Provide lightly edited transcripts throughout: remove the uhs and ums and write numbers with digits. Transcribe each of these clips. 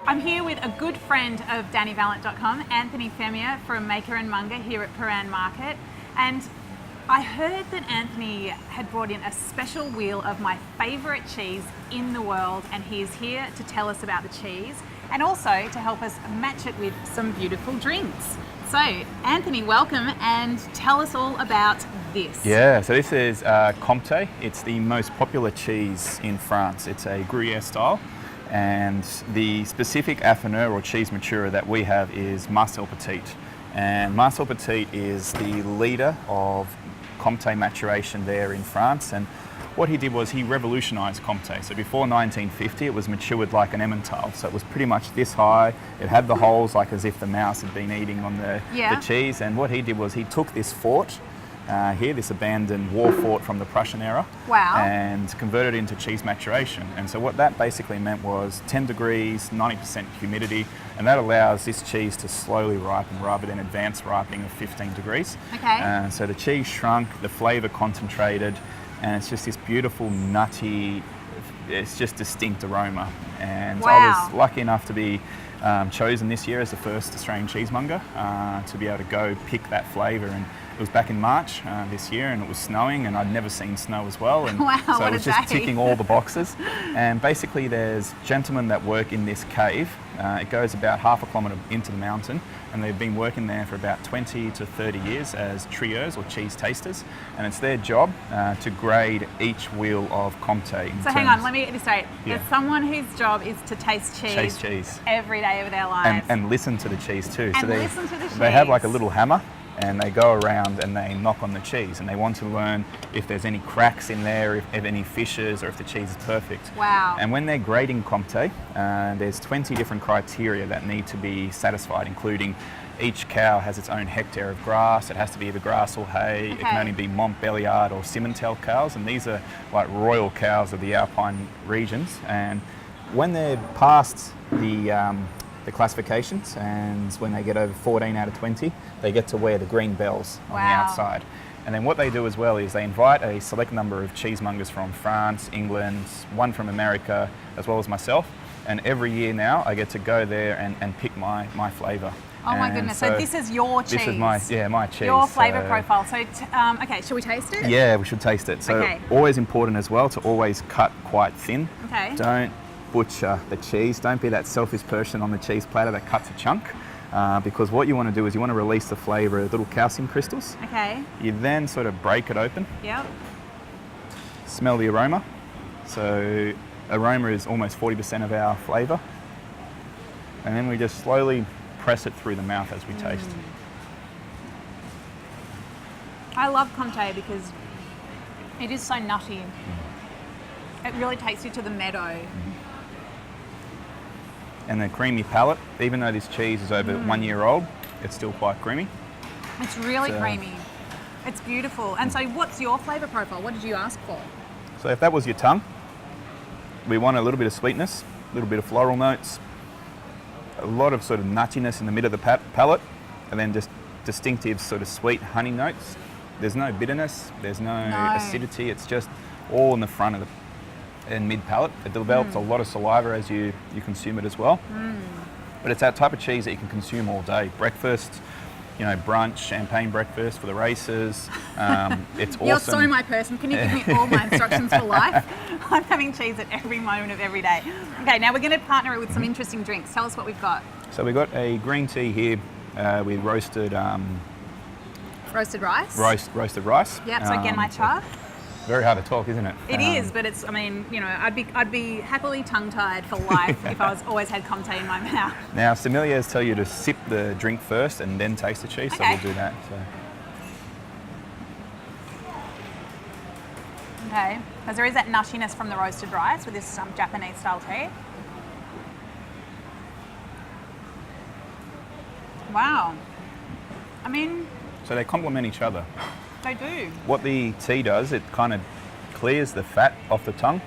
I'm here with a good friend of DaniValent.com, Anthony Femia from Maker Monger here at Paran Market. And I heard that Anthony had brought in a special wheel of my favourite cheese in the world, and he's here to tell us about the cheese and also to help us match it with some beautiful drinks. So, Anthony, welcome, and tell us all about this. Yeah, so this is Comte. It's the most popular cheese in France. It's a Gruyere style, and the specific affineur or cheese maturer that we have is Marcel Petit. And Marcel Petit is the leader of Comte maturation there in France, and what he did was he revolutionised Comte. So before 1950 it was matured like an Emmental, so it was pretty much this high. It had the holes like as if the mouse had been eating on the cheese, and what he did was he took this fort here, this abandoned war fort from the Prussian era, and converted it into cheese maturation. And so what that basically meant was 10 degrees, 90% humidity, and that allows this cheese to slowly ripen rather than advanced ripening of 15 degrees. Okay. So the cheese shrunk, the flavour concentrated, and it's just this beautiful, nutty, it's just distinct aroma. And I was lucky enough to be chosen this year as the first Australian cheesemonger to be able to go pick that flavour. And it was back in March this year, and it was snowing, and I'd never seen snow as well. And so it was just ticking all the boxes. And basically there's gentlemen that work in this cave. It goes about half a kilometre into the mountain, and they've been working there for about 20 to 30 years as trieurs or cheese tasters, and it's their job to grade each wheel of Comte. So hang on, let me get this straight. There's someone whose job is to taste cheese every day of their lives. And listen to the cheese too. And so listen to the cheese. They have like a little hammer, and they go around and they knock on the cheese, and they want to learn if there's any cracks in there, if any fissures, or if the cheese is perfect. Wow. And when they're grading Comte, there's 20 different criteria that need to be satisfied, including each cow has its own hectare of grass. It has to be either grass or hay. It can only be Montbéliard or Simmental cows, and these are like royal cows of the Alpine regions. And when they're past the classifications, and when they get over 14 out of 20, they get to wear the green bells on the outside. And then what they do as well is they invite a select number of cheesemongers from France, England, one from America, as well as myself. And every year now I get to go there and pick my flavour. Oh my goodness, so this is your cheese? This is my cheese. Your flavour profile. So, okay, shall we taste it? Yeah, we should taste it. So always important as well to always cut quite thin. Okay. Don't butcher the cheese. Don't be that selfish person on the cheese platter that cuts a chunk, because what you want to do is you want to release the flavour of little calcium crystals. Okay. You then sort of break it open. Yep. Smell the aroma. So aroma is almost 40% of our flavour. And then we just slowly press it through the mouth as we taste. I love Comte because it is so nutty. It really takes you to the meadow. And the creamy palate, even though this cheese is over 1 year old, it's still quite creamy. It's really creamy. It's beautiful. And so what's your flavour profile? What did you ask for? So if that was your tongue, we want a little bit of sweetness, a little bit of floral notes, a lot of sort of nuttiness in the middle of the palate, and then just distinctive sort of sweet honey notes. There's no bitterness, there's no acidity, it's just all in the front of the and mid palate. It develops a lot of saliva as you consume it as well. But it's that type of cheese that you can consume all day. Breakfast, you know, brunch, champagne breakfast for the races. It's awesome. You're so my person. Can you give me all my instructions for life? I'm having cheese at every moment of every day. Okay, now we're going to partner it with some interesting drinks. Tell us what we've got. So we've got a green tea here with roasted rice. Roasted rice. Yep. So again, my cha. Very hard to talk, isn't it? It is, but it's, I mean, you know, I'd be happily tongue-tied for life if I always had Comte in my mouth. Now, sommeliers tell you to sip the drink first and then taste the cheese, so we'll do that. So. Okay, because there is that nuttiness from the roasted rice with this Japanese-style tea. Wow. I mean... So they complement each other. They do. What the tea does, it kind of clears the fat off the tongue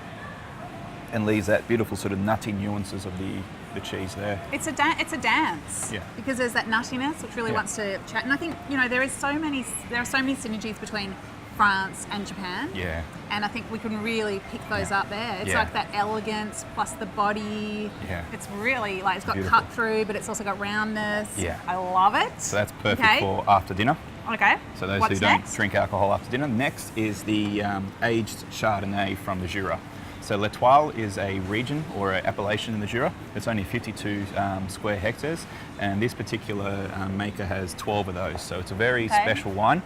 and leaves that beautiful sort of nutty nuances of the cheese there. It's a dance. Yeah. Because there's that nuttiness which really wants to chat, and I think, you know, there are so many synergies between France and Japan. Yeah. And I think we can really pick those up there. It's Yeah. like that elegance plus the body. Yeah. It's really like, it's got Beautiful. cut through, but it's also got roundness. Yeah. I love it. So that's perfect for after dinner. Okay. So those What's who don't next? drink alcohol after dinner. Next is the aged Chardonnay from the Jura. So L'Etoile is a region or an appellation in the Jura. It's only 52 square hectares, and this particular maker has 12 of those. So it's a very special wine.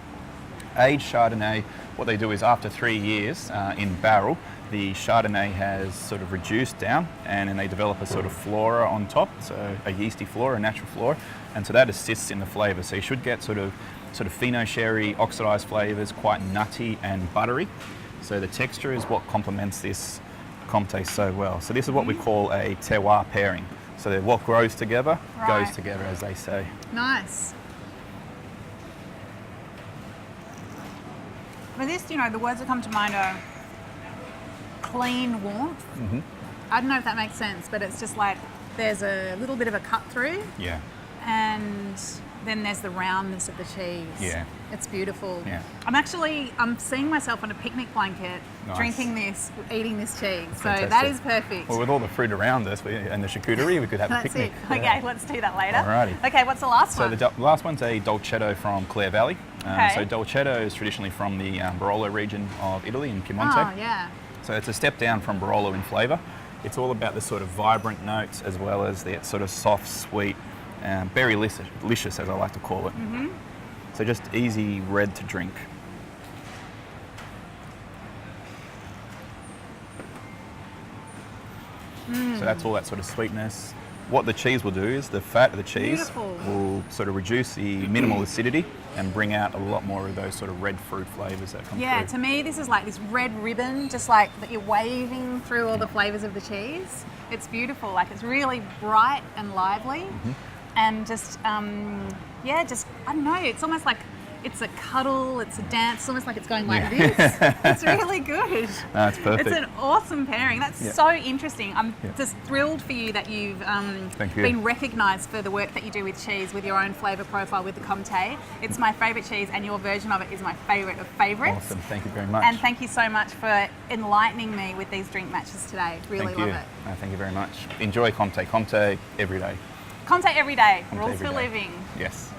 Aged Chardonnay, what they do is after 3 years in barrel, the Chardonnay has sort of reduced down, and then they develop a sort of flora on top, so a yeasty flora, a natural flora, and so that assists in the flavour. So you should get sort of Fino sherry, oxidised flavours, quite nutty and buttery. So the texture is what complements this Comte so well. So this is what we call a terroir pairing. So that what grows together goes together, as they say. Nice. But this, you know, the words that come to mind are clean warmth. Mm-hmm. I don't know if that makes sense, but it's just like there's a little bit of a cut through. Yeah. And then there's the roundness of the cheese. Yeah. It's beautiful. Yeah. I'm seeing myself on a picnic blanket, Nice. drinking this, eating this cheese. So Fantastic. that is perfect. Well, with all the fruit around us and the charcuterie, we could have a That's picnic. it. Okay, let's do that later. Alrighty. Okay, what's the last So one? the last one's a Dolcetto from Clare Valley. Okay. So Dolcetto is traditionally from the Barolo region of Italy in Piemonte. Oh, yeah. So it's a step down from Barolo in flavour. It's all about the sort of vibrant notes as well as the sort of soft, sweet, berry-licious, as I like to call it. Mm-hmm. So just easy red to drink. So that's all that sort of sweetness. What the cheese will do is the fat of the cheese Beautiful. will sort of reduce the minimal acidity and bring out a lot more of those sort of red fruit flavours that come Yeah, through. to me, this is like this red ribbon, just like that you're waving through all the flavours of the cheese. It's beautiful. Like it's really bright and lively, and just I don't know. It's almost like it's a cuddle. It's a dance. It's almost like it's going like this. It's really good. That's perfect. It's an awesome pairing. That's so interesting. I'm just thrilled for you that you've Thank you. been recognised for the work that you do with cheese, with your own flavour profile with the Comte. It's my favourite cheese, and your version of it is my favourite of favourites. Awesome. Thank you very much. And thank you so much for enlightening me with these drink matches today. Really Thank love you. it. Thank you very much. Enjoy Comte. Comte every day. Comte every day. Comte Rules every for day. living. Yes.